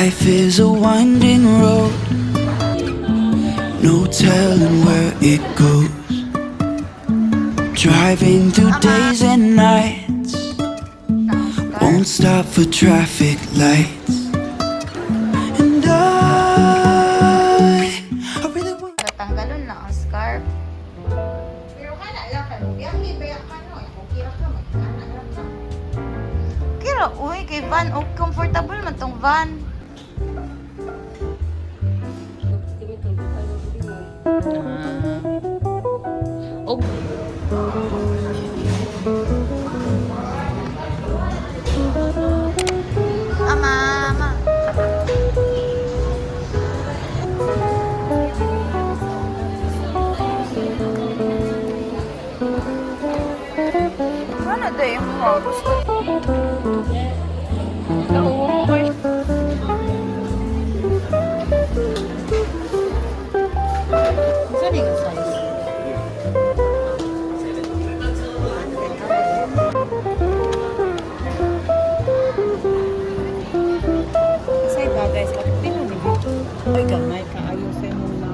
Life is a winding road, no telling where it goes. Driving through days and nights, won't stop for traffic lights. And I really want. Natanggalon na ang scarf. Pero kana lang ka, yang ibaya ka no, kung kira ka magkana lang ka. Kira, uy, kay van, oh, comfortable man tong van. Oh. Mama. Mana ada yang bagus? Saan yung size? Say bagay sa kapitino ni Bito. Ay, gamay ka. Ayusin mo na.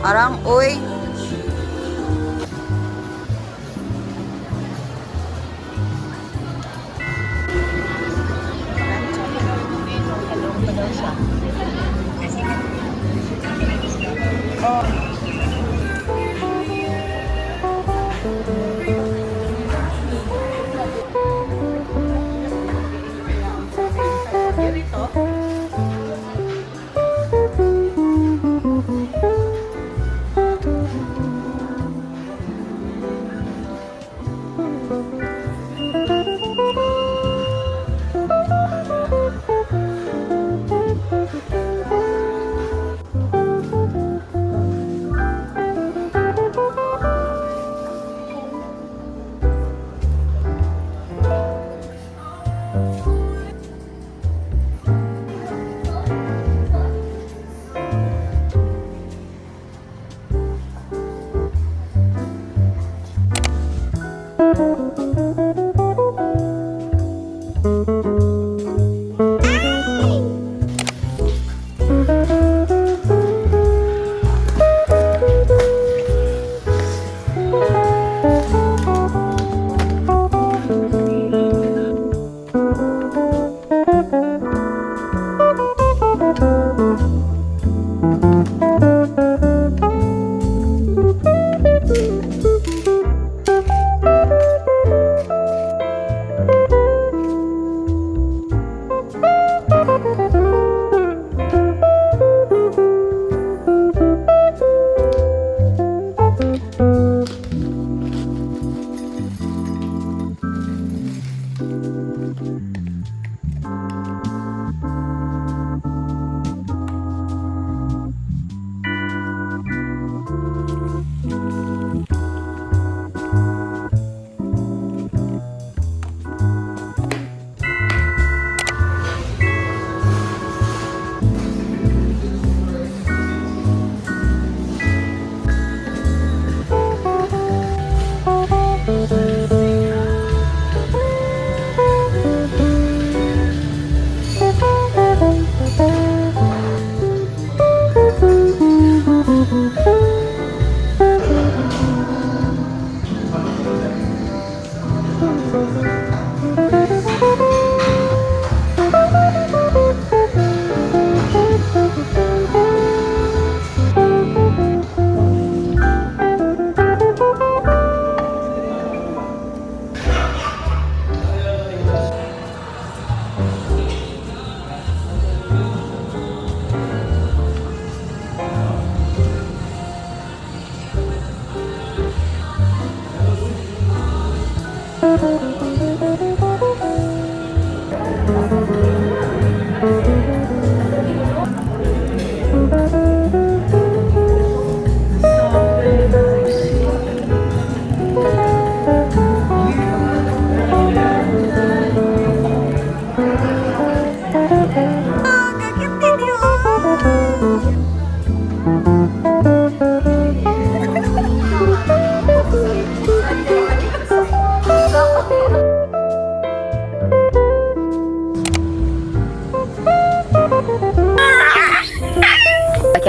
Arang, uy.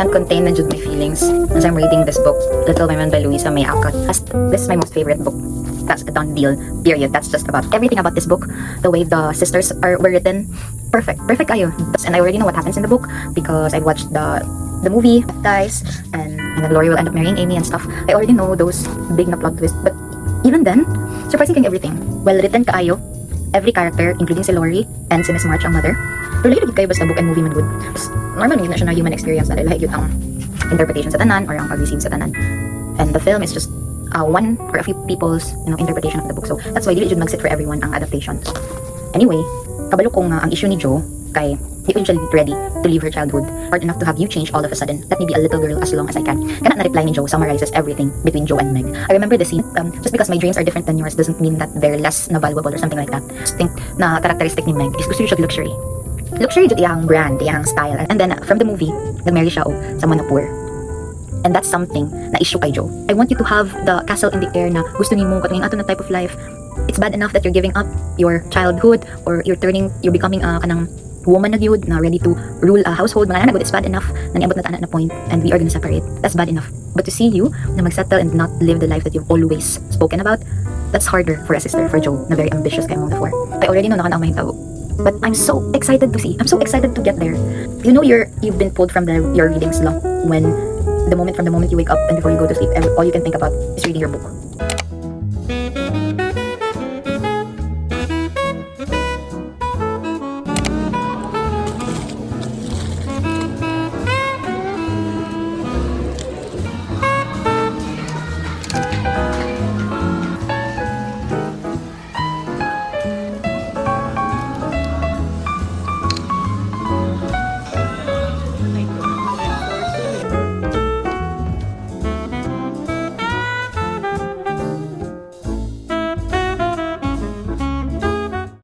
can't contain na jud my feelings as I'm reading this book, Little Women by Louisa May Alcott. This is my most favorite book. That's a done deal, period. That's just about everything about this book. The way the sisters were written, perfect kayo. And I already know what happens in the book because I watched the movie, guys, and then Lori will end up marrying Amy and stuff. I already know those big na plot twists, but even then, surprising kang everything. Well written kaayo. Every character, including si Lori and si Miss March ang mother, related kayo basta book and movie man good. Normal yun na siya na human experience na lahat yun ang interpretation sa tanan or ang pag-receive sa tanan. And the film is just one or a few people's interpretation of the book. So that's why dili jud mag-sit for everyone ang adaptation. Anyway, kabalo kong ang issue ni Jo kay di ko siya ready to leave her childhood. Hard enough to have you change all of a sudden. Let me be a little girl as long as I can. Kana na reply ni Jo summarizes everything between Jo and Meg. I remember the scene. Just because my dreams are different than yours doesn't mean that they're less na valuable or something like that. Just think na characteristic ni Meg is gusto siya luxury. Luxury jud iyang brand, iyang style. And then from the movie, nag-marry siya someone na poor. And that's something na issue kay Jo. I want you to have the castle in the air na gusto nimo katong ato na type of life. It's bad enough that you're giving up your childhood or you're becoming kanang woman na gyud na ready to rule a household. Mga nana, it's bad enough na niabot na tanan na point and we are gonna separate. That's bad enough. But to see you na magsettle and not live the life that you've always spoken about, that's harder for a sister, for Jo, na very ambitious kay among the four. I already know na kanang mahitabo. But I'm so excited to see. I'm so excited to get there. You know you've been pulled from your readings long when from the moment you wake up and before you go to sleep, all you can think about is reading your book.